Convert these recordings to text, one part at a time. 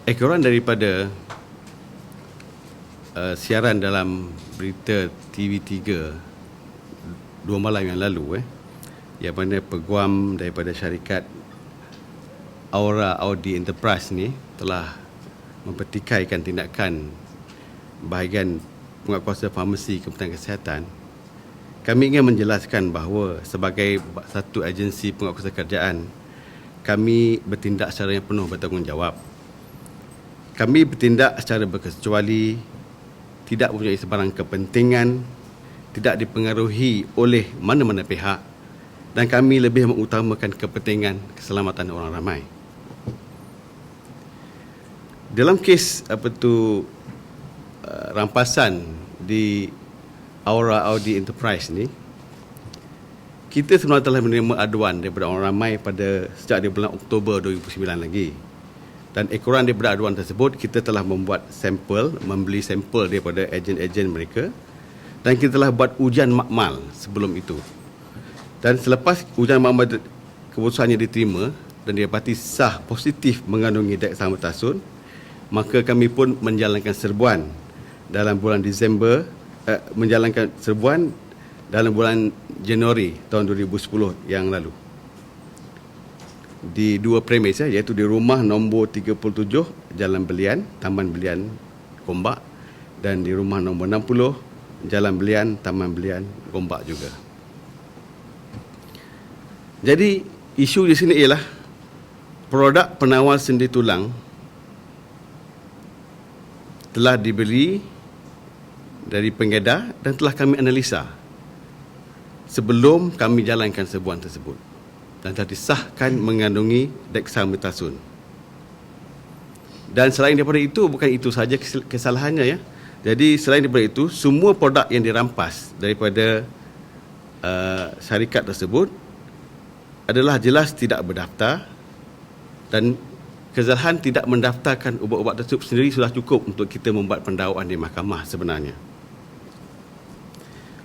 Ekoran daripada siaran dalam berita TV3 2 malam yang lalu, yang mana peguam daripada syarikat Aura Audi Enterprise ni telah mempertikaikan tindakan bahagian penguatkuasa farmasi Kementerian Kesihatan. Kami ingin menjelaskan bahawa sebagai satu agensi penguatkuasa kerjaan, kami bertindak secara yang penuh bertanggungjawab. Kami bertindak secara berkecuali, tidak mempunyai sebarang kepentingan, tidak dipengaruhi oleh mana-mana pihak, dan kami lebih mengutamakan kepentingan keselamatan orang ramai. Dalam kes rampasan di Aura Audi Enterprise ni, kita sebenarnya telah menerima aduan daripada orang ramai sejak di bulan Oktober 2009 lagi. Dan ekoran daripada aduan tersebut, kita telah membuat sampel, membeli sampel daripada ejen-ejen mereka, dan kita telah buat ujian makmal sebelum itu. Dan selepas ujian makmal keputusannya diterima dan didapati sah positif mengandungi dexamethasone, maka kami pun menjalankan serbuan dalam bulan dalam bulan Januari tahun 2010 yang lalu. Di dua premis, iaitu di rumah nombor 37 Jalan Belian, Taman Belian, Gombak, dan di rumah nombor 60 Jalan Belian, Taman Belian, Gombak juga. Jadi isu di sini ialah produk penawar sendi tulang telah dibeli dari pengedar dan telah kami analisa sebelum kami jalankan serbuan tersebut, dan telah disahkan mengandungi dexamethasone. Dan selain daripada itu, bukan itu saja kesalahannya, ya. Jadi selain daripada itu, semua produk yang dirampas daripada syarikat tersebut adalah jelas tidak berdaftar, dan kesalahan tidak mendaftarkan ubat-ubat tersebut sendiri sudah cukup untuk kita membuat pendakwaan di mahkamah sebenarnya.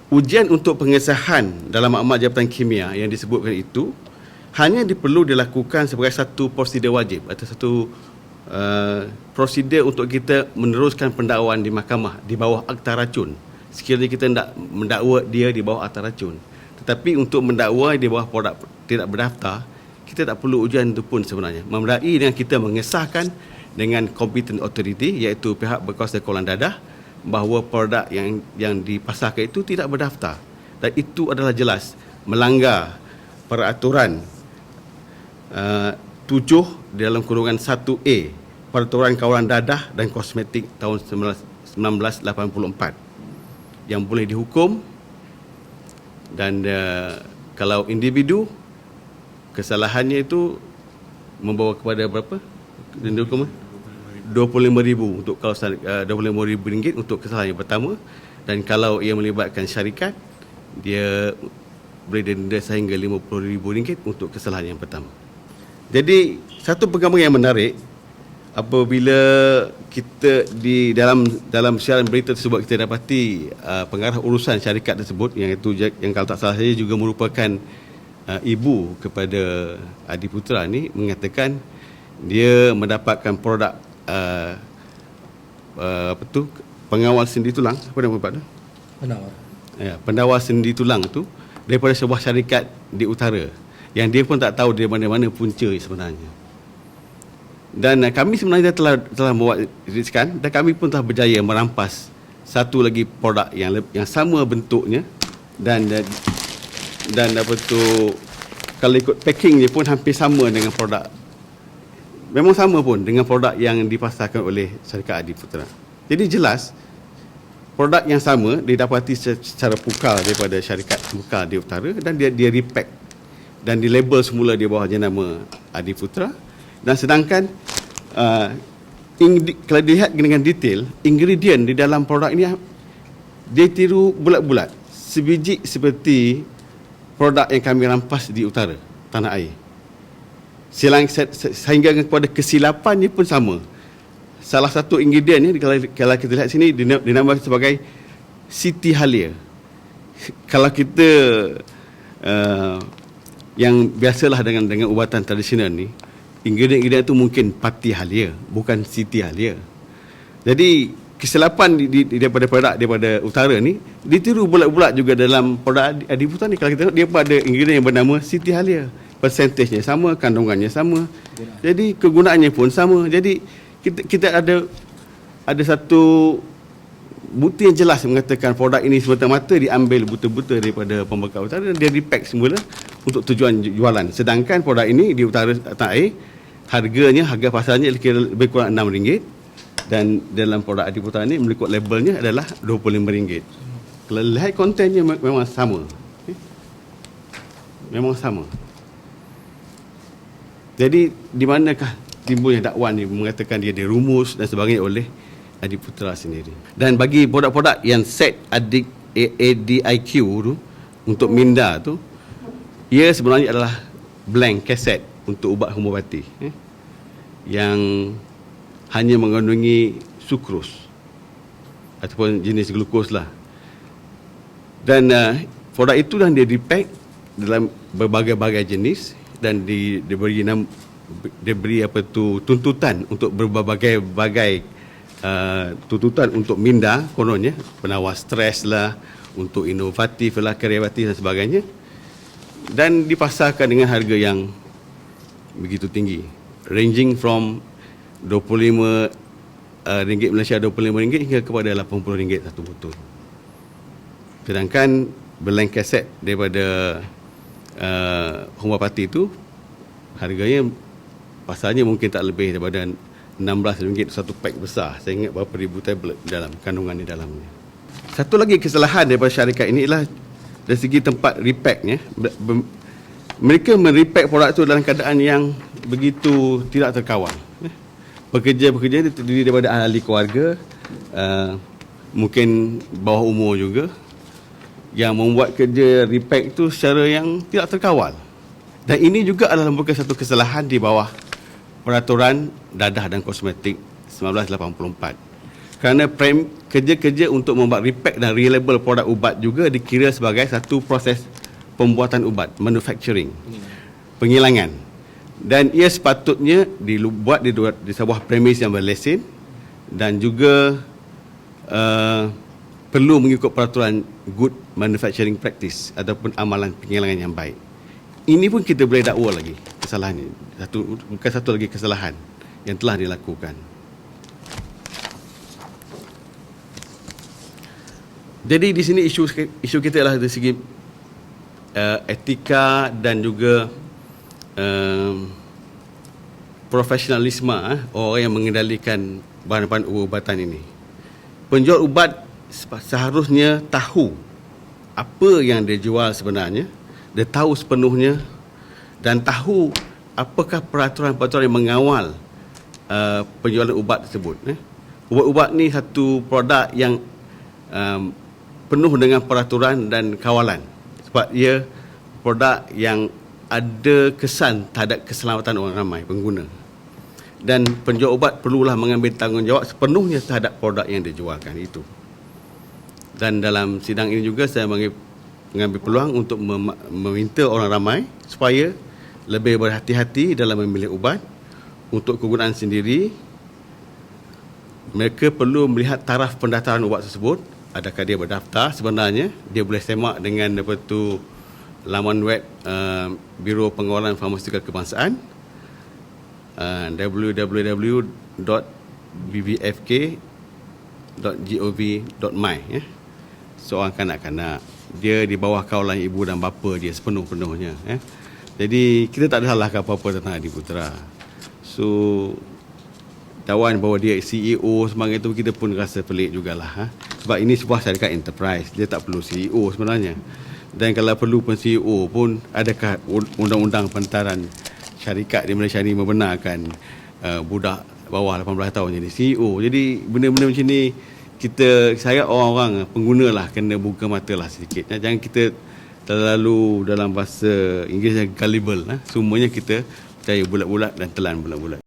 Ujian untuk pengesahan dalam makmal Jabatan Kimia yang disebutkan itu hanya perlu dilakukan sebagai satu prosedur wajib atau satu prosedur untuk kita meneruskan pendakwaan di mahkamah di bawah akta racun. Sekiranya kita nak mendakwa dia di bawah akta racun. Tetapi untuk mendakwa di bawah produk tidak berdaftar, kita tak perlu ujian itu pun sebenarnya. Memadai dengan kita mengesahkan dengan competent authority, iaitu pihak berkuasa golongan dadah, bahawa produk yang dipasarkan itu tidak berdaftar. Dan itu adalah jelas melanggar peraturan 7 dalam kurungan 1A Peraturan Kawalan Dadah dan Kosmetik tahun 1984 yang boleh dihukum. Dan kalau individu, kesalahannya itu membawa kepada berapa? Denda hukuman RM25,000 untuk kalau RM25,000 untuk kesalahan yang pertama, dan kalau ia melibatkan syarikat, dia boleh denda sehingga RM50,000 untuk kesalahan yang pertama. Jadi satu perkembangan yang menarik apabila kita di dalam siaran berita tersebut, kita dapati pengarah urusan syarikat tersebut, yang kalau tak salah saya juga merupakan ibu kepada Adi Putra ni, mengatakan dia mendapatkan produk pengawal sendi tulang, apa nama Pak tu? Penawar. Ya, penawar sendi tulang tu daripada sebuah syarikat di utara, yang dia pun tak tahu dari mana-mana punca sebenarnya. Dan kami sebenarnya telah membuat riskan, dan kami pun telah berjaya merampas satu lagi produk yang sama bentuknya, dan kalau ikut packing dia pun hampir sama dengan produk, memang sama pun dengan produk yang dipasarkan oleh syarikat Adi Putra. Jadi jelas produk yang sama didapati secara pukal daripada syarikat pukal di utara, dan dia repack dan dilabel semula di bawah jenama Adi Putra. Dan sedangkan kalau dilihat dengan detail, ingredient di dalam produk ini dia tiru bulat-bulat, sebiji seperti produk yang kami rampas di utara tanah air. Sehingga kepada kesilapannya pun sama. Salah satu ingredient ni, kalau kita lihat sini, dinamakan sebagai Siti Halia. Kalau kita yang biasalah dengan ubatan tradisional ni, ingredient itu mungkin Pati Halia, bukan Siti Halia. Jadi kesilapan daripada produk daripada utara ni ditiru bulat-bulat juga dalam produk Adiputra ni. Kalau kita tengok, dia pun ada ingredient yang bernama Siti Halia. Persentasenya sama, kandungannya sama. Jadi kegunaannya pun sama. Jadi kita ada satu bukti yang jelas mengatakan produk ini semata-mata diambil betul-betul daripada pembekal utara dan dia repack semula untuk tujuan jualan. Sedangkan produk ini di utara tanah air, harga pasarnya lebih kurang RM6 dan dalam produk Adiputra ini mengikut labelnya adalah RM25. Kalau lihat kontennya memang sama. Memang sama. Jadi di manakah timbulnya dakwaan ni mengatakan dia dirumus dan sebagainya oleh Adiputra sendiri. Dan bagi produk-produk yang set ADIQ tu untuk minda tu, ia sebenarnya adalah blank kaset untuk ubat homeopati yang hanya mengandungi sukros ataupun jenis glukos lah. Dan produk itu dah dia repack dalam berbagai-bagai jenis dan diberi tuntutan untuk berbagai-bagai tuntutan untuk minda, kononnya penawar stres lah, untuk inovatif lah, kreatif dan sebagainya, dan dipasarkan dengan harga yang begitu tinggi, ranging from RM25 Malaysia, RM25 hingga kepada RM80 satu botol. Sedangkan blank kaset daripada homeopati itu harganya pasarnya mungkin tak lebih daripada RM16 satu pack besar. Saya ingat berapa ribu tablet dalam kandungan di dalamnya. Satu lagi kesalahan daripada syarikat ini ialah dari segi tempat repacknya. Mereka merepack produk itu dalam keadaan yang begitu tidak terkawal. Pekerja-pekerja itu terdiri daripada ahli keluarga, mungkin bawah umur juga, yang membuat kerja repack itu secara yang tidak terkawal. Dan ini juga adalah merupakan satu kesalahan di bawah Peraturan Dadah dan Kosmetik 1984. Kerana kerja-kerja untuk membuat repack dan relabel produk ubat juga dikira sebagai satu proses pembuatan ubat, manufacturing, penghilangan. Dan ia sepatutnya dibuat di sebuah premis yang berlesen dan juga perlu mengikut peraturan good manufacturing practice ataupun amalan penghilangan yang baik. Ini pun kita boleh dakwa lagi kesalahan ini. Bukan satu lagi kesalahan yang telah dilakukan. Jadi di sini isu kita adalah dari segi etika dan juga profesionalisme orang yang mengendalikan bahan-bahan ubatan ini. Penjual ubat seharusnya tahu apa yang dia jual sebenarnya, dia tahu sepenuhnya dan tahu apakah peraturan-peraturan yang mengawal penjualan ubat tersebut. Ubat-ubat ni satu produk yang penuh dengan peraturan dan kawalan sebab ia produk yang ada kesan terhadap keselamatan orang ramai pengguna. Dan penjual ubat perlulah mengambil tanggungjawab sepenuhnya terhadap produk yang dijualkan itu. Dan dalam sidang ini juga saya mengambil peluang untuk meminta orang ramai supaya lebih berhati-hati dalam memilih ubat untuk kegunaan sendiri. Mereka perlu melihat taraf pendaftaran ubat tersebut. Adakah dia berdaftar sebenarnya? Dia boleh semak dengan laman web Biro Pengawalan Farmasikal Kebangsaan, www.bbfk.gov.my. Seorang kanak-kanak, dia di bawah kawalan ibu dan bapa dia sepenuh-penuhnya. Jadi kita tak ada salahkan apa-apa tentang Adiputra. So tawan bahawa dia CEO semangat itu, kita pun rasa pelik jugalah. Sebab ini sebuah syarikat enterprise, dia tak perlu CEO sebenarnya. Dan kalau perlu pun CEO pun, adakah undang-undang pentaran syarikat di Malaysia ni membenarkan budak bawah 18 tahun jadi CEO. Jadi benda-benda macam ni saya orang-orang pengguna lah kena buka mata lah sedikit. Jangan kita terlalu dalam bahasa Inggerisnya gullible. Semuanya kita percaya bulat-bulat dan telan bulat-bulat.